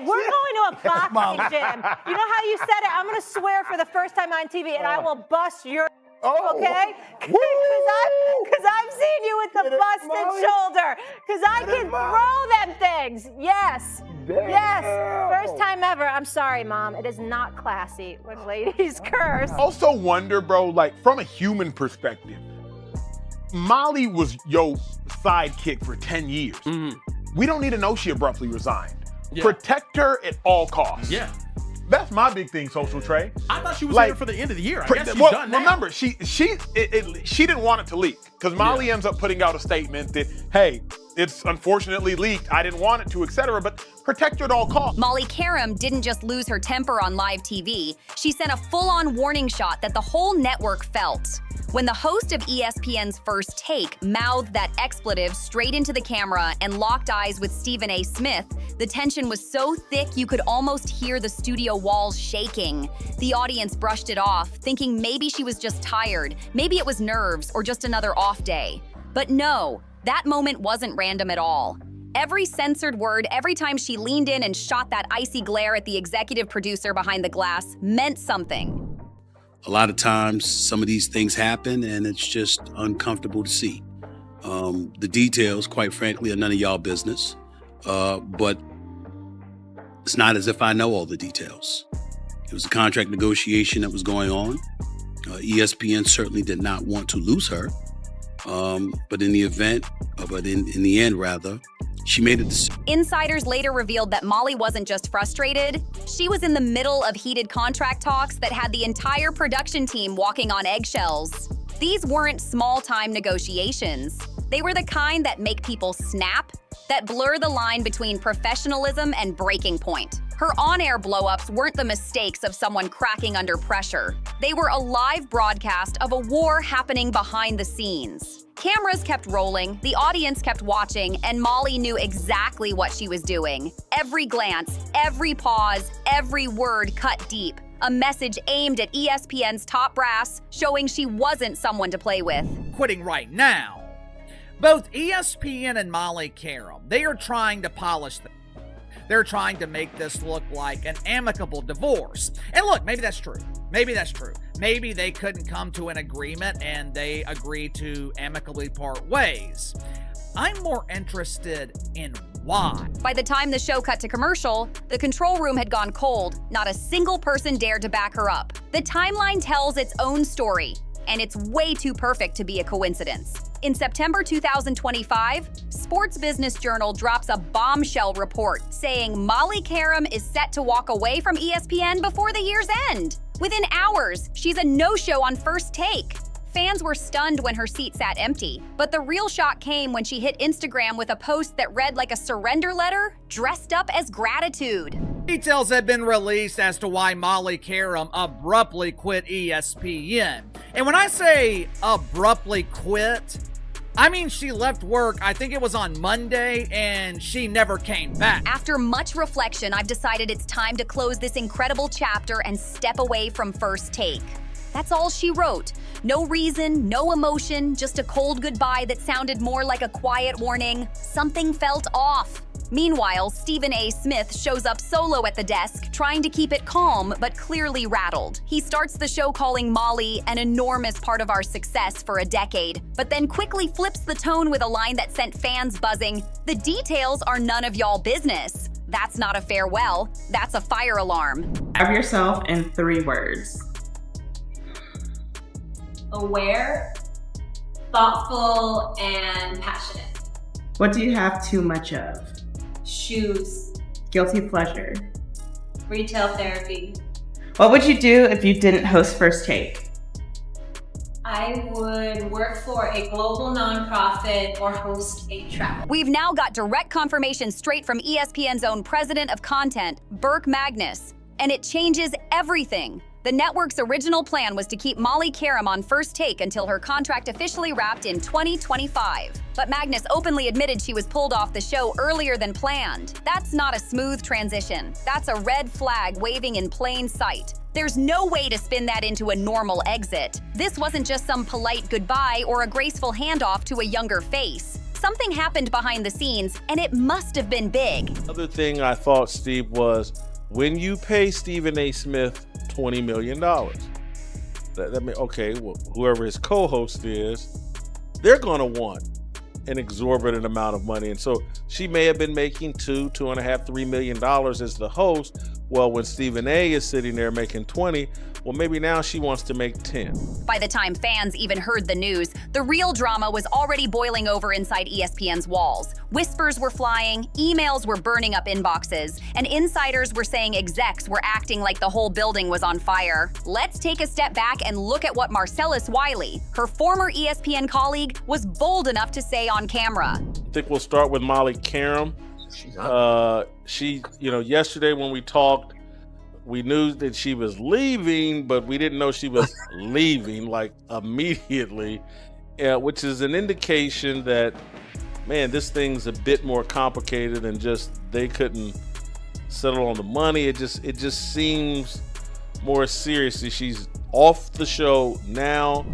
We're going to a boxing gym. You know how you said it? I'm going to swear for the first time on TV, and I will bust your okay? Because I've seen you with the busted shoulder. Because I can throw them things. Yes. Damn. Yes. First time ever. I'm sorry, Mom. It is not classy when ladies curse. Also wonder, bro, like from a human perspective, Molly was your sidekick for 10 years. Mm-hmm. We don't need to know she abruptly resigned. Yeah. Protect her at all costs. Yeah. That's my big thing, Social Trey. I thought she was here for the end of the year. I guess she's done now. Remember, she didn't want it to leak because Molly ends up putting out a statement that, hey, it's unfortunately leaked. I didn't want it to, etc. But protect her at all costs. Molly Qerim didn't just lose her temper on live TV. She sent a full-on warning shot that the whole network felt. When the host of ESPN's First Take mouthed that expletive straight into the camera and locked eyes with Stephen A. Smith, the tension was so thick you could almost hear the studio walls shaking. The audience brushed it off, thinking maybe she was just tired, maybe it was nerves or just another off day. But no, that moment wasn't random at all. Every censored word, every time she leaned in and shot that icy glare at the executive producer behind the glass, meant something. A lot of times, some of these things happen, and it's just uncomfortable to see. The details, quite frankly, are none of y'all business. But it's not as if I know all the details. It was a contract negotiation that was going on. ESPN certainly did not want to lose her. But in the end, she made a decision. Insiders later revealed that Molly wasn't just frustrated. She was in the middle of heated contract talks that had the entire production team walking on eggshells. These weren't small-time negotiations. They were the kind that make people snap, that blur the line between professionalism and breaking point. Her on-air blow-ups weren't the mistakes of someone cracking under pressure. They were a live broadcast of a war happening behind the scenes. Cameras kept rolling, the audience kept watching, and Molly knew exactly what she was doing. Every glance, every pause, every word cut deep. A message aimed at ESPN's top brass, showing she wasn't someone to play with. Quitting right now. Both ESPN and Molly Qerim, they are trying to polish them. They're trying to make this look like an amicable divorce. And look, maybe that's true. Maybe that's true. Maybe they couldn't come to an agreement and they agreed to amicably part ways. I'm more interested in why. By the time the show cut to commercial, the control room had gone cold. Not a single person dared to back her up. The timeline tells its own story, and it's way too perfect to be a coincidence. In September 2025, Sports Business Journal drops a bombshell report saying Molly Qerim is set to walk away from ESPN before the year's end. Within hours, she's a no-show on First Take. Fans were stunned when her seat sat empty, but the real shock came when she hit Instagram with a post that read like a surrender letter, dressed up as gratitude. Details have been released as to why Molly Qerim abruptly quit ESPN. And when I say abruptly quit, I mean she left work, I think it was on Monday, and she never came back. After much reflection, I've decided it's time to close this incredible chapter and step away from First Take. That's all she wrote. No reason, no emotion, just a cold goodbye that sounded more like a quiet warning. Something felt off. Meanwhile, Stephen A. Smith shows up solo at the desk, trying to keep it calm, but clearly rattled. He starts the show calling Molly an enormous part of our success for a decade, but then quickly flips the tone with a line that sent fans buzzing, "The details are none of y'all business." That's not a farewell, that's a fire alarm. Describe yourself in 3 words. Aware, thoughtful, and passionate. What do you have too much of? Shoes. Guilty pleasure. Retail therapy. What would you do if you didn't host First Take? I would work for a global nonprofit or host a travel. We've now got direct confirmation straight from ESPN's own president of content, Burke Magnus, and it changes everything. The network's original plan was to keep Molly Qerim on First Take until her contract officially wrapped in 2025. But Magnus openly admitted she was pulled off the show earlier than planned. That's not a smooth transition. That's a red flag waving in plain sight. There's no way to spin that into a normal exit. This wasn't just some polite goodbye or a graceful handoff to a younger face. Something happened behind the scenes, and it must have been big. Other thing I thought, Steve, was when you pay Stephen A. Smith $20 million, that means, okay, well, whoever his co-host is, they're gonna want an exorbitant amount of money. And so she may have been making $2.5, $3 million as the host. Well, when Stephen A. is sitting there making 20, well, maybe now she wants to make 10. By the time fans even heard the news, the real drama was already boiling over inside ESPN's walls. Whispers were flying, emails were burning up inboxes, and insiders were saying execs were acting like the whole building was on fire. Let's take a step back and look at what Marcellus Wiley, her former ESPN colleague, was bold enough to say on camera. I think we'll start with Molly Qerim. Yesterday when we talked, we knew that she was leaving, but we didn't know she was leaving like immediately, which is an indication that, man, this thing's a bit more complicated than just they couldn't settle on the money. It just seems more seriously. She's off the show now.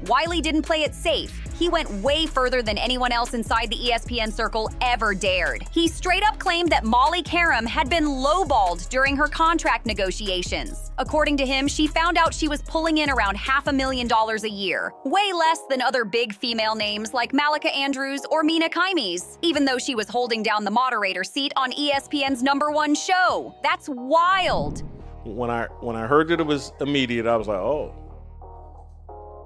Wiley didn't play it safe. He went way further than anyone else inside the ESPN circle ever dared. He straight up claimed that Molly Qerim had been lowballed during her contract negotiations. According to him, she found out she was pulling in around $500,000 a year, way less than other big female names like Malika Andrews or Mina Kimes, even though she was holding down the moderator seat on ESPN's #1 show. That's wild. When I heard that it was immediate, I was like, oh,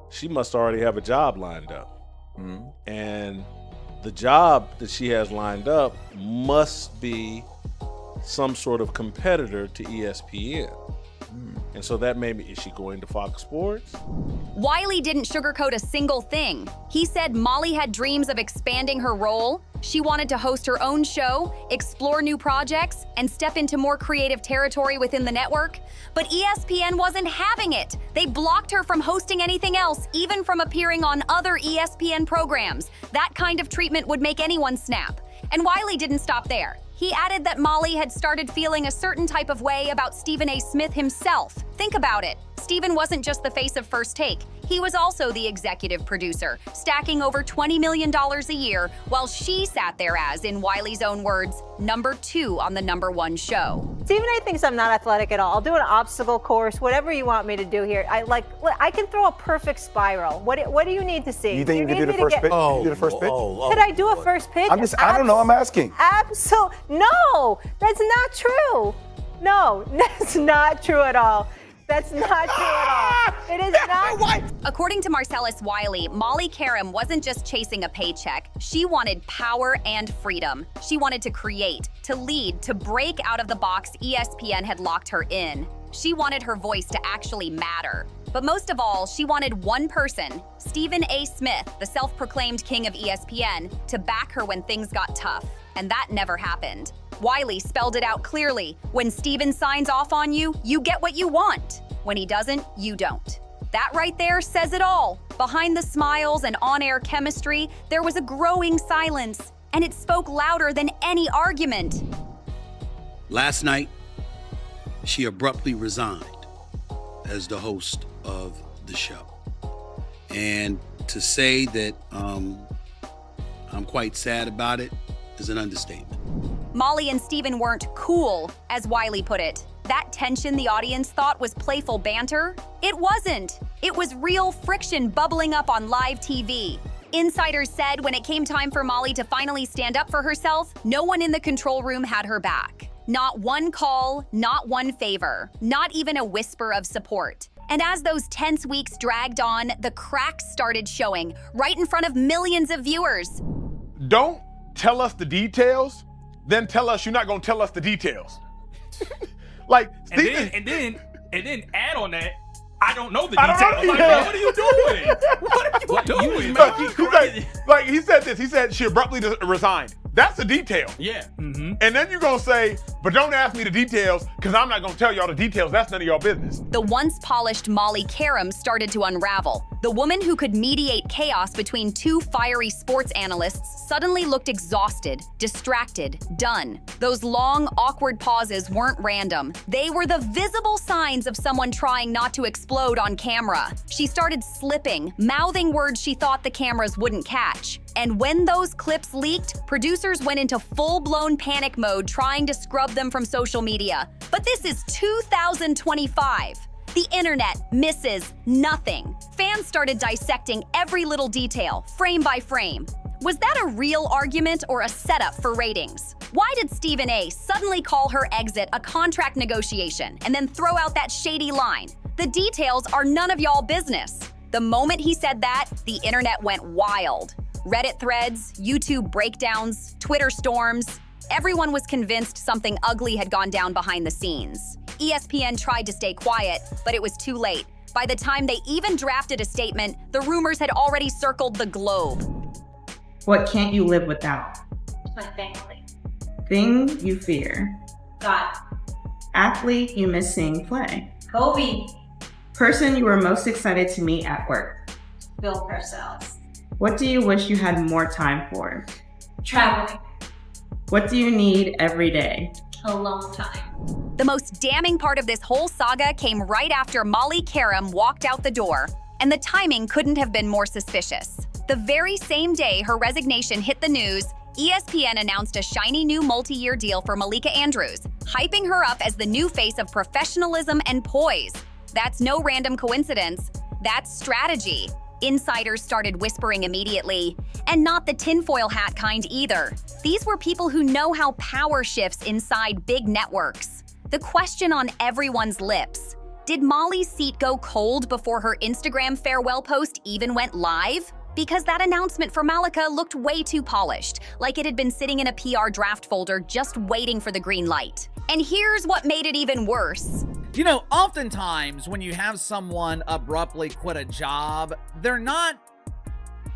she must already have a job lined up. Mm-hmm. And the job that she has lined up must be some sort of competitor to ESPN. And so that made me, is she going to Fox Sports? Wiley didn't sugarcoat a single thing. He said Molly had dreams of expanding her role. She wanted to host her own show, explore new projects, and step into more creative territory within the network. But ESPN wasn't having it. They blocked her from hosting anything else, even from appearing on other ESPN programs. That kind of treatment would make anyone snap. And Wiley didn't stop there. He added that Molly had started feeling a certain type of way about Stephen A. Smith himself. Think about it. Stephen wasn't just the face of First Take. He was also the executive producer, stacking over $20 million a year, while she sat there as, in Wiley's own words, #2 on the #1 show. Stephen A. thinks I'm not athletic at all. I'll do an obstacle course, whatever you want me to do here. I can throw a perfect spiral. What do you need to see? You think you can do the first pitch? Oh, do the first pitch? Could I do a first pitch? I don't know, I'm asking. No, that's not true. No, that's not true at all. That's not true at all. It is not. According to Marcellus Wiley, Molly Qerim wasn't just chasing a paycheck. She wanted power and freedom. She wanted to create, to lead, to break out of the box ESPN had locked her in. She wanted her voice to actually matter. But most of all, she wanted one person, Stephen A. Smith, the self-proclaimed king of ESPN, to back her when things got tough. And that never happened. Wiley spelled it out clearly. When Stephen signs off on you, you get what you want. When he doesn't, you don't. That right there says it all. Behind the smiles and on-air chemistry, there was a growing silence, and it spoke louder than any argument. Last night, she abruptly resigned as the host of the show. And to say that I'm quite sad about it is an understatement. Molly and Stephen weren't cool, as Wiley put it. That tension the audience thought was playful banter? It wasn't. It was real friction bubbling up on live TV. Insiders said when it came time for Molly to finally stand up for herself, no one in the control room had her back. Not one call, not one favor, not even a whisper of support. And as those tense weeks dragged on, the cracks started showing, right in front of millions of viewers. Don't tell us the details, then tell us you're not gonna tell us the details. Like, and then add on that, I don't know the details. Like, what are you doing? What are you doing? Like he said this, he said she abruptly resigned. That's the detail. Yeah. Mm-hmm. And then you're gonna say, but don't ask me the details, because I'm not gonna tell y'all the details. That's none of y'all business. The once polished Molly Qerim started to unravel. The woman who could mediate chaos between two fiery sports analysts suddenly looked exhausted, distracted, done. Those long, awkward pauses weren't random. They were the visible signs of someone trying not to explode on camera. She started slipping, mouthing words she thought the cameras wouldn't catch. And when those clips leaked, producers went into full-blown panic mode trying to scrub them from social media. But this is 2025. The internet misses nothing. Fans started dissecting every little detail, frame by frame. Was that a real argument or a setup for ratings? Why did Stephen A. suddenly call her exit a contract negotiation and then throw out that shady line? The details are none of y'all business. The moment he said that, the internet went wild. Reddit threads, YouTube breakdowns, Twitter storms. Everyone was convinced something ugly had gone down behind the scenes. ESPN tried to stay quiet, but it was too late. By the time they even drafted a statement, the rumors had already circled the globe. What can't you live without? My family. Thing you fear. God. Athlete you miss seeing play. Kobe. Person you were most excited to meet at work. Bill Parcells. What do you wish you had more time for? Traveling. What do you need every day? A long time. The most damning part of this whole saga came right after Molly Qerim walked out the door, and the timing couldn't have been more suspicious. The very same day her resignation hit the news, ESPN announced a shiny new multi-year deal for Malika Andrews, hyping her up as the new face of professionalism and poise. That's no random coincidence. That's strategy. Insiders started whispering immediately, and not the tinfoil hat kind either. These were people who know how power shifts inside big networks. The question on everyone's lips: did Molly's seat go cold before her Instagram farewell post even went live? Because that announcement for Malika looked way too polished, like it had been sitting in a PR draft folder just waiting for the green light. And here's what made it even worse. You know, oftentimes when you have someone abruptly quit a job, they're not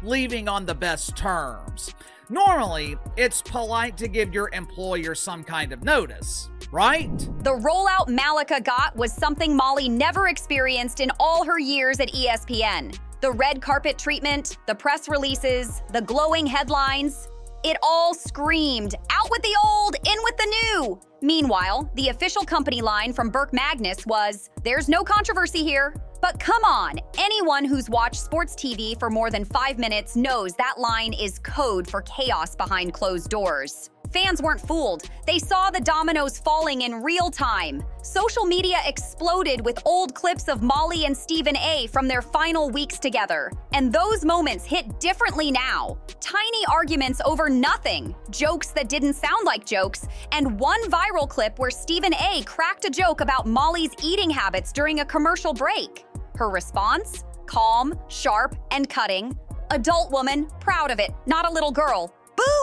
leaving on the best terms. Normally, it's polite to give your employer some kind of notice, right? The rollout Malika got was something Molly never experienced in all her years at ESPN. The red carpet treatment, the press releases, the glowing headlines. It all screamed, out with the old, in with the new. Meanwhile, the official company line from Burke Magnus was, there's no controversy here. But come on, anyone who's watched sports TV for more than 5 minutes knows that line is code for chaos behind closed doors. Fans weren't fooled. They saw the dominoes falling in real time. Social media exploded with old clips of Molly and Stephen A. from their final weeks together. And those moments hit differently now. Tiny arguments over nothing, jokes that didn't sound like jokes, and one viral clip where Stephen A. cracked a joke about Molly's eating habits during a commercial break. Her response? Calm, sharp, and cutting. Adult woman, proud of it, not a little girl.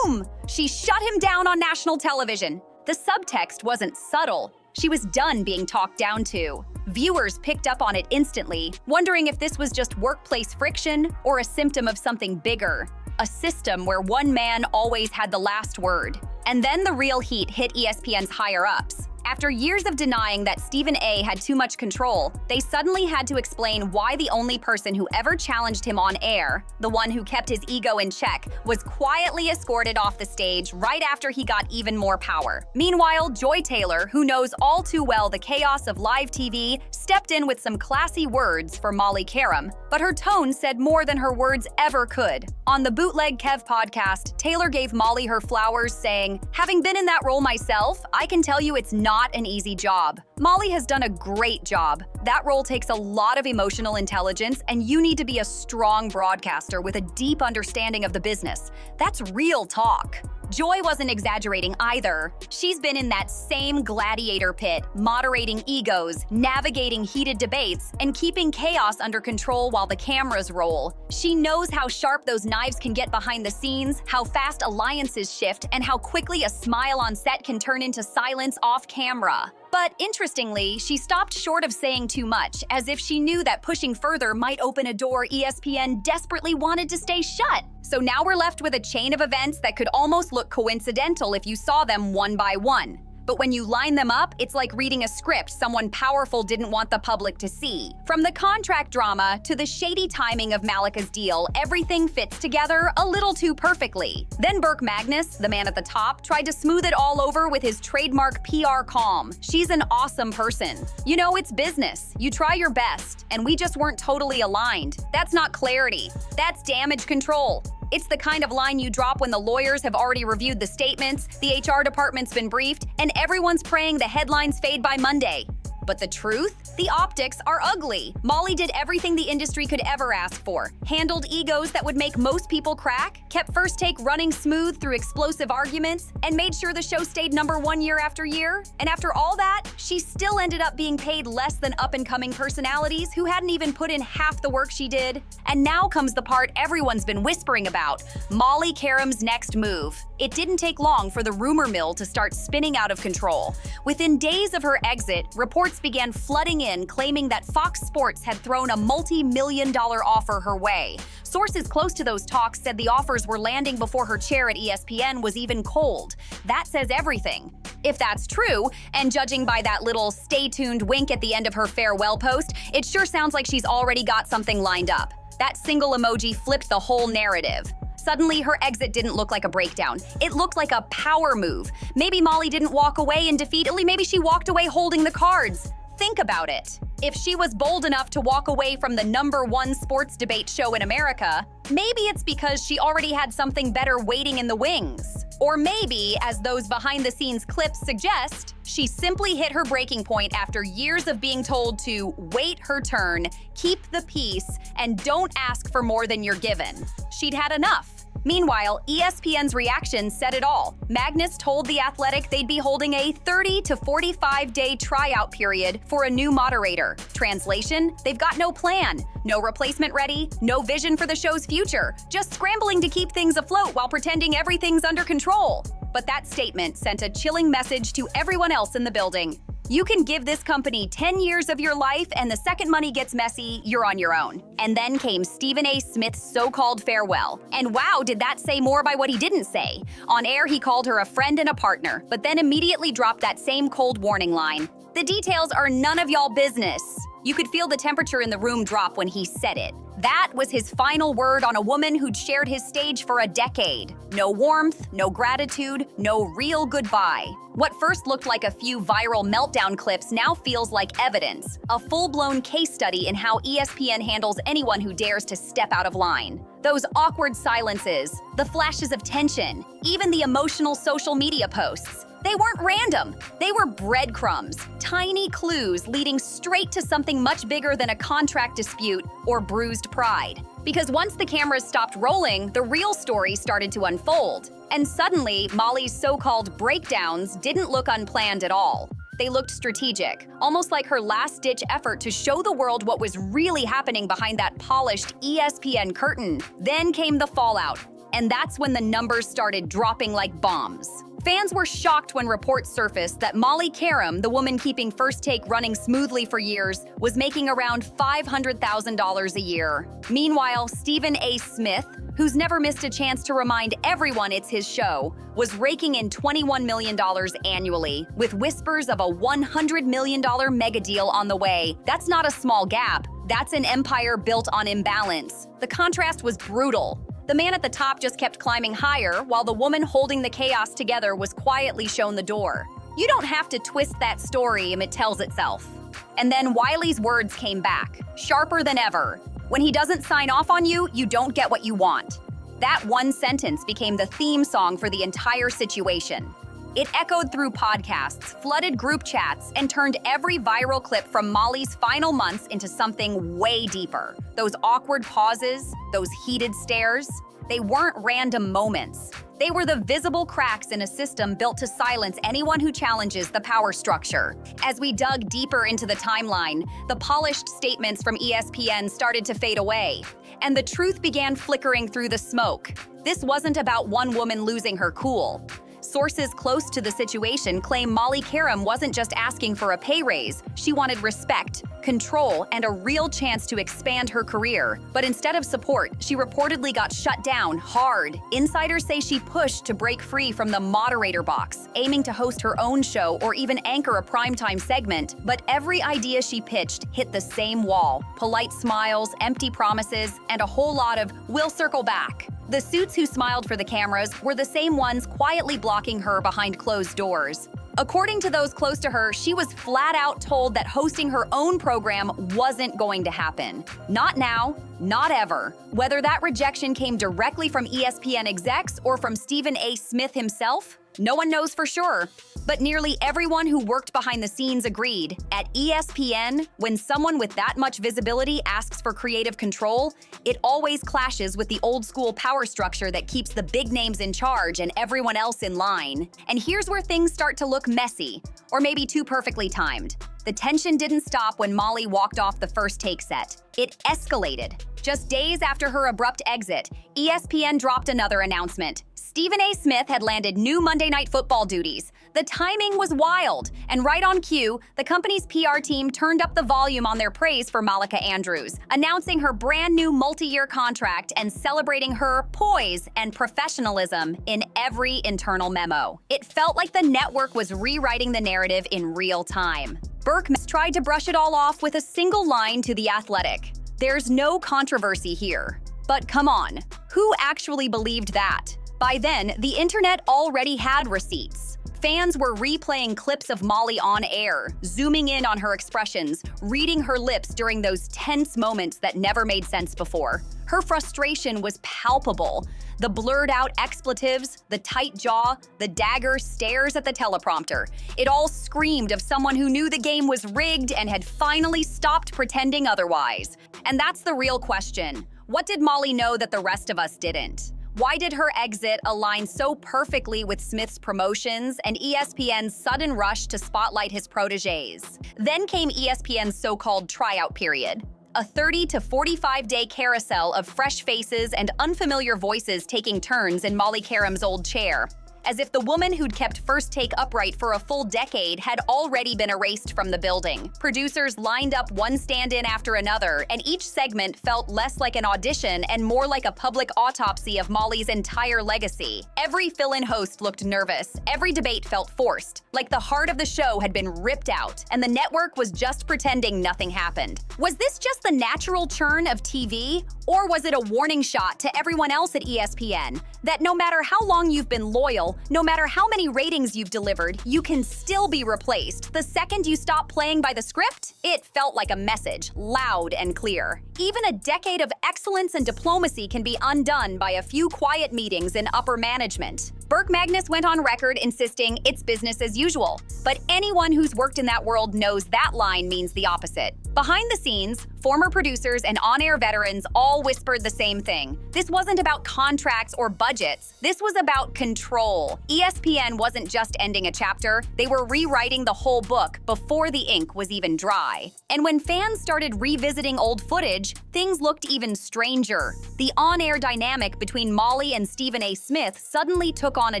Boom! She shut him down on national television. The subtext wasn't subtle. She was done being talked down to. Viewers picked up on it instantly, wondering if this was just workplace friction or a symptom of something bigger. A system where one man always had the last word. And then the real heat hit ESPN's higher-ups. After years of denying that Stephen A. had too much control, they suddenly had to explain why the only person who ever challenged him on air, the one who kept his ego in check, was quietly escorted off the stage right after he got even more power. Meanwhile, Joy Taylor, who knows all too well the chaos of live TV, stepped in with some classy words for Molly Qerim, but her tone said more than her words ever could. On the Bootleg Kev podcast, Taylor gave Molly her flowers, saying, "Having been in that role myself, I can tell you it's not an easy job. Molly has done a great job. That role takes a lot of emotional intelligence, and you need to be a strong broadcaster with a deep understanding of the business. That's real talk." Joy wasn't exaggerating either. She's been in that same gladiator pit, moderating egos, navigating heated debates, and keeping chaos under control while the cameras roll. She knows how sharp those knives can get behind the scenes, how fast alliances shift, and how quickly a smile on set can turn into silence off camera. But interestingly, she stopped short of saying too much, as if she knew that pushing further might open a door ESPN desperately wanted to stay shut. So now we're left with a chain of events that could almost look coincidental if you saw them one by one. But when you line them up, it's like reading a script someone powerful didn't want the public to see. From the contract drama to the shady timing of Malika's deal, everything fits together a little too perfectly. Then Burke Magnus, the man at the top, tried to smooth it all over with his trademark PR calm. She's an awesome person. You know, it's business. You try your best, and we just weren't totally aligned. That's not clarity. That's damage control. It's the kind of line you drop when the lawyers have already reviewed the statements, the HR department's been briefed, and everyone's praying the headlines fade by Monday. But the truth? The optics are ugly. Molly did everything the industry could ever ask for. Handled egos that would make most people crack, kept First Take running smooth through explosive arguments, and made sure the show stayed #1 year after year. And after all that, she still ended up being paid less than up-and-coming personalities who hadn't even put in half the work she did. And now comes the part everyone's been whispering about, Molly Qerim's next move. It didn't take long for the rumor mill to start spinning out of control. Within days of her exit, reports began flooding in claiming that Fox Sports had thrown a multi-million-dollar offer her way. Sources close to those talks said the offers were landing before her chair at ESPN was even cold. That says everything. If that's true, and judging by that little stay tuned wink at the end of her farewell post, it sure sounds like she's already got something lined up. That single emoji flipped the whole narrative. Suddenly, her exit didn't look like a breakdown. It looked like a power move. Maybe Molly didn't walk away in defeat, maybe she walked away holding the cards. Think about it. If she was bold enough to walk away from the #1 sports debate show in America, maybe it's because she already had something better waiting in the wings. Or maybe, as those behind-the-scenes clips suggest, she simply hit her breaking point after years of being told to wait her turn, keep the peace, and don't ask for more than you're given. She'd had enough. Meanwhile, ESPN's reaction said it all. Magnus told The Athletic they'd be holding a 30 to 45-day tryout period for a new moderator. Translation, they've got no plan, no replacement ready, no vision for the show's future, just scrambling to keep things afloat while pretending everything's under control. But that statement sent a chilling message to everyone else in the building. You can give this company 10 years of your life, and the second money gets messy, you're on your own. And then came Stephen A. Smith's so-called farewell. And wow, did that say more by what he didn't say. On air, he called her a friend and a partner, but then immediately dropped that same cold warning line. The details are none of y'all business. You could feel the temperature in the room drop when he said it. That was his final word on a woman who'd shared his stage for a decade. No warmth, no gratitude, no real goodbye. What first looked like a few viral meltdown clips now feels like evidence, a full-blown case study in how ESPN handles anyone who dares to step out of line. Those awkward silences, the flashes of tension, even the emotional social media posts. They weren't random. They were breadcrumbs, tiny clues leading straight to something much bigger than a contract dispute or bruised pride. Because once the cameras stopped rolling, the real story started to unfold. And suddenly, Molly's so-called breakdowns didn't look unplanned at all. They looked strategic, almost like her last-ditch effort to show the world what was really happening behind that polished ESPN curtain. Then came the fallout, and that's when the numbers started dropping like bombs. Fans were shocked when reports surfaced that Molly Qerim, the woman keeping First Take running smoothly for years, was making around $500,000 a year. Meanwhile, Stephen A. Smith, who's never missed a chance to remind everyone it's his show, was raking in $21 million annually, with whispers of a $100 million mega deal on the way. That's not a small gap. That's an empire built on imbalance. The contrast was brutal. The man at the top just kept climbing higher, while the woman holding the chaos together was quietly shown the door. You don't have to twist that story, it tells itself. And then Wiley's words came back, sharper than ever. When he doesn't sign off on you, you don't get what you want. That one sentence became the theme song for the entire situation. It echoed through podcasts, flooded group chats, and turned every viral clip from Molly's final months into something way deeper. Those awkward pauses, those heated stares, they weren't random moments. They were the visible cracks in a system built to silence anyone who challenges the power structure. As we dug deeper into the timeline, the polished statements from ESPN started to fade away, and the truth began flickering through the smoke. This wasn't about one woman losing her cool. Sources close to the situation claim Molly Qerim wasn't just asking for a pay raise. She wanted respect, control, and a real chance to expand her career. But instead of support, she reportedly got shut down hard. Insiders say she pushed to break free from the moderator box, aiming to host her own show or even anchor a primetime segment. But every idea she pitched hit the same wall: polite smiles, empty promises, and a whole lot of "we'll circle back." The suits who smiled for the cameras were the same ones quietly blocking her behind closed doors. According to those close to her, she was flat out told that hosting her own program wasn't going to happen. Not now, not ever. Whether that rejection came directly from ESPN execs or from Stephen A. Smith himself, no one knows for sure. But nearly everyone who worked behind the scenes agreed. At ESPN, when someone with that much visibility asks for creative control, it always clashes with the old-school power structure that keeps the big names in charge and everyone else in line. And here's where things start to look messy, or maybe too perfectly timed. The tension didn't stop when Molly walked off the first take set. It escalated. Just days after her abrupt exit, ESPN dropped another announcement. Stephen A. Smith had landed new Monday Night Football duties. The timing was wild, and right on cue, the company's PR team turned up the volume on their praise for Malika Andrews, announcing her brand new multi-year contract and celebrating her poise and professionalism in every internal memo. It felt like the network was rewriting the narrative in real time. Burke tried to brush it all off with a single line to The Athletic: "There's no controversy here." But come on, who actually believed that? By then, the internet already had receipts. Fans were replaying clips of Molly on air, zooming in on her expressions, reading her lips during those tense moments that never made sense before. Her frustration was palpable. The blurred-out expletives, the tight jaw, the dagger stares at the teleprompter. It all screamed of someone who knew the game was rigged and had finally stopped pretending otherwise. And that's the real question. What did Molly know that the rest of us didn't? Why did her exit align so perfectly with Smith's promotions and ESPN's sudden rush to spotlight his protégés? Then came ESPN's so-called tryout period, a 30 to 45-day carousel of fresh faces and unfamiliar voices taking turns in Molly Qerim's old chair, as if the woman who'd kept First Take upright for a full decade had already been erased from the building. Producers lined up one stand-in after another, and each segment felt less like an audition and more like a public autopsy of Molly's entire legacy. Every fill-in host looked nervous. Every debate felt forced, like the heart of the show had been ripped out, and the network was just pretending nothing happened. Was this just the natural churn of TV? Or was it a warning shot to everyone else at ESPN that no matter how long you've been loyal, no matter how many ratings you've delivered, you can still be replaced the second you stop playing by the script? It felt like a message, loud and clear. Even a decade of excellence and diplomacy can be undone by a few quiet meetings in upper management. Burke Magnus went on record insisting it's business as usual, but anyone who's worked in that world knows that line means the opposite. Behind the scenes, former producers and on-air veterans all whispered the same thing. This wasn't about contracts or budgets. This was about control. ESPN wasn't just ending a chapter, they were rewriting the whole book before the ink was even dry. And when fans started revisiting old footage, things looked even stranger. The on-air dynamic between Molly and Stephen A. Smith suddenly took on a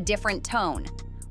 different tone.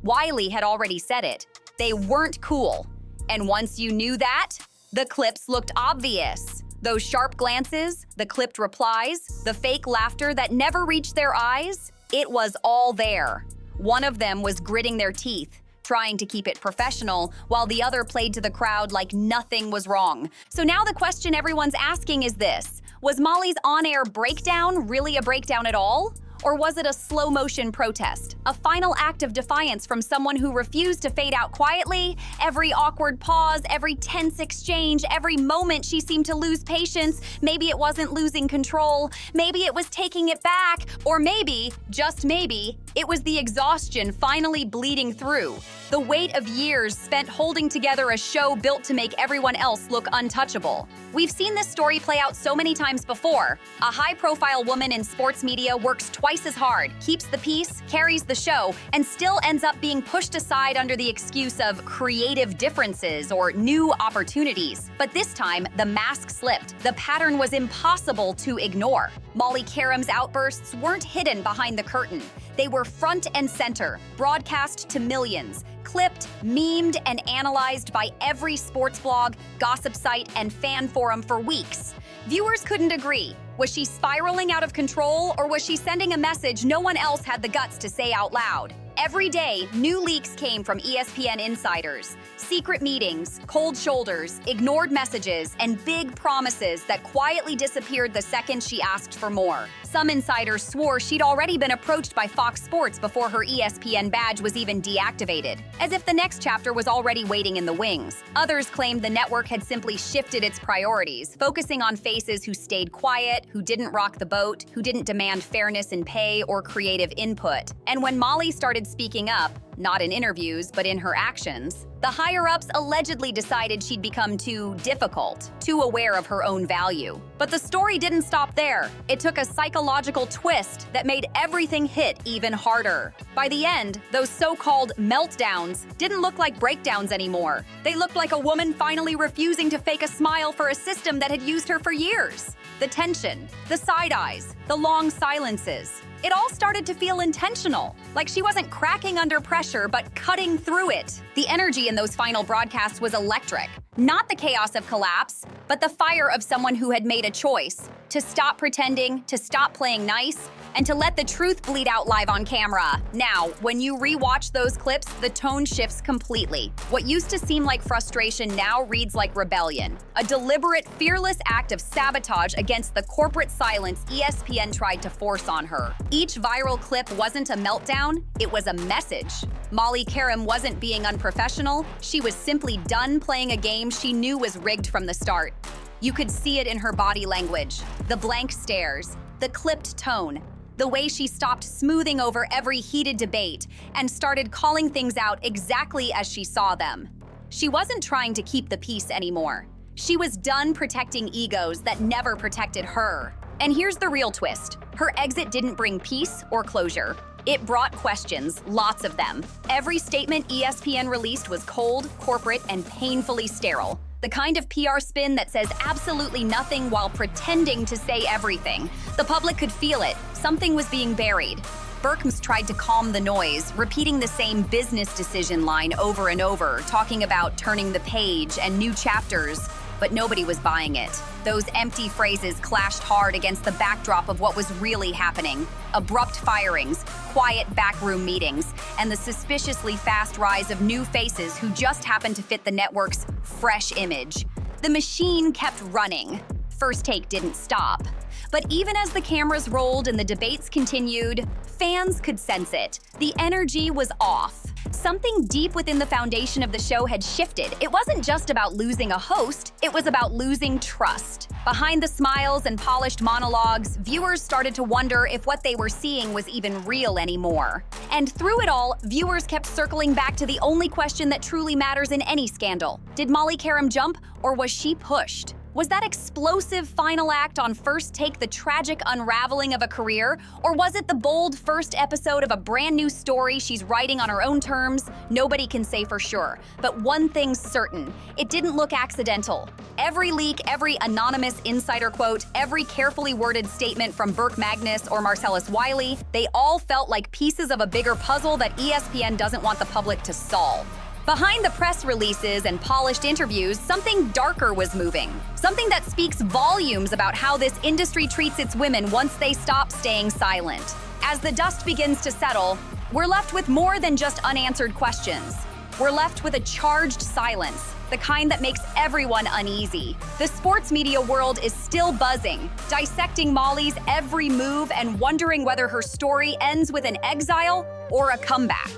Wiley had already said it. They weren't cool. And once you knew that, the clips looked obvious. Those sharp glances, the clipped replies, the fake laughter that never reached their eyes, it was all there. One of them was gritting their teeth, trying to keep it professional, while the other played to the crowd like nothing was wrong. So now the question everyone's asking is this: was Molly's on-air breakdown really a breakdown at all? Or was it a slow-motion protest? A final act of defiance from someone who refused to fade out quietly? Every awkward pause, every tense exchange, every moment she seemed to lose patience. Maybe it wasn't losing control. Maybe it was taking it back. Or maybe, just maybe, it was the exhaustion finally bleeding through. The weight of years spent holding together a show built to make everyone else look untouchable. We've seen this story play out so many times before. A high-profile woman in sports media works twice twice as hard, keeps the peace, carries the show, and still ends up being pushed aside under the excuse of creative differences or new opportunities. But this time, the mask slipped. The pattern was impossible to ignore. Molly Qerim's outbursts weren't hidden behind the curtain. They were front and center, broadcast to millions, clipped, memed, and analyzed by every sports blog, gossip site, and fan forum for weeks. Viewers couldn't agree. Was she spiraling out of control, or was she sending a message no one else had the guts to say out loud? Every day, new leaks came from ESPN insiders. Secret meetings, cold shoulders, ignored messages, and big promises that quietly disappeared the second she asked for more. Some insiders swore she'd already been approached by Fox Sports before her ESPN badge was even deactivated, as if the next chapter was already waiting in the wings. Others claimed the network had simply shifted its priorities, focusing on faces who stayed quiet, who didn't rock the boat, who didn't demand fairness in pay or creative input. And when Molly started speaking up, not in interviews, but in her actions, the higher-ups allegedly decided she'd become too difficult, too aware of her own value. But the story didn't stop there. It took a psychological twist that made everything hit even harder. By the end, those so-called meltdowns didn't look like breakdowns anymore. They looked like a woman finally refusing to fake a smile for a system that had used her for years. The tension, the side eyes, the long silences. It all started to feel intentional, like she wasn't cracking under pressure, but cutting through it. The energy in those final broadcasts was electric. Not the chaos of collapse, but the fire of someone who had made a choice to stop pretending, to stop playing nice, and to let the truth bleed out live on camera. Now, when you rewatch those clips, the tone shifts completely. What used to seem like frustration now reads like rebellion, a deliberate, fearless act of sabotage against the corporate silence ESPN tried to force on her. Each viral clip wasn't a meltdown, it was a message. Molly Qerim wasn't being unprofessional, she was simply done playing a game she knew was rigged from the start. You could see it in her body language, the blank stares, the clipped tone, the way she stopped smoothing over every heated debate and started calling things out exactly as she saw them. She wasn't trying to keep the peace anymore. She was done protecting egos that never protected her. And here's the real twist. Her exit didn't bring peace or closure. It brought questions, lots of them. Every statement ESPN released was cold, corporate, and painfully sterile. The kind of PR spin that says absolutely nothing while pretending to say everything. The public could feel it. Something was being buried. Berkms tried to calm the noise, repeating the same business decision line over and over, talking about turning the page and new chapters, but nobody was buying it. Those empty phrases clashed hard against the backdrop of what was really happening. Abrupt firings, quiet backroom meetings, and the suspiciously fast rise of new faces who just happened to fit the network's fresh image. The machine kept running. First Take didn't stop. But even as the cameras rolled and the debates continued, fans could sense it. The energy was off. Something deep within the foundation of the show had shifted. It wasn't just about losing a host, it was about losing trust. Behind the smiles and polished monologues, viewers started to wonder if what they were seeing was even real anymore. And through it all, viewers kept circling back to the only question that truly matters in any scandal. Did Molly Qerim jump, or was she pushed? Was that explosive final act on First Take the tragic unraveling of a career? Or was it the bold first episode of a brand new story she's writing on her own terms? Nobody can say for sure. But one thing's certain, it didn't look accidental. Every leak, every anonymous insider quote, every carefully worded statement from Burke Magnus or Marcellus Wiley, they all felt like pieces of a bigger puzzle that ESPN doesn't want the public to solve. Behind the press releases and polished interviews, something darker was moving. Something that speaks volumes about how this industry treats its women once they stop staying silent. As the dust begins to settle, we're left with more than just unanswered questions. We're left with a charged silence, the kind that makes everyone uneasy. The sports media world is still buzzing, dissecting Molly's every move and wondering whether her story ends with an exile or a comeback.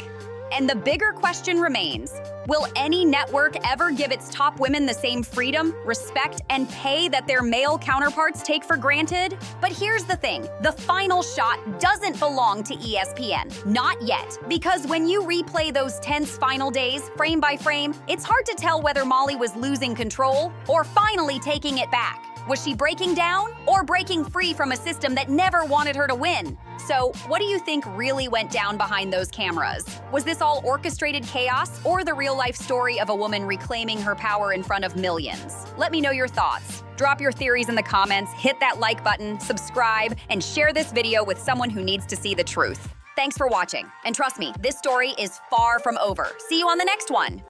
And the bigger question remains, will any network ever give its top women the same freedom, respect, and pay that their male counterparts take for granted? But here's the thing, the final shot doesn't belong to ESPN. Not yet. Because when you replay those tense final days, frame by frame, it's hard to tell whether Molly was losing control or finally taking it back. Was she breaking down or breaking free from a system that never wanted her to win? So, what do you think really went down behind those cameras? Was this all orchestrated chaos or the real-life story of a woman reclaiming her power in front of millions? Let me know your thoughts. Drop your theories in the comments, hit that like button, subscribe, and share this video with someone who needs to see the truth. Thanks for watching. And trust me, this story is far from over. See you on the next one.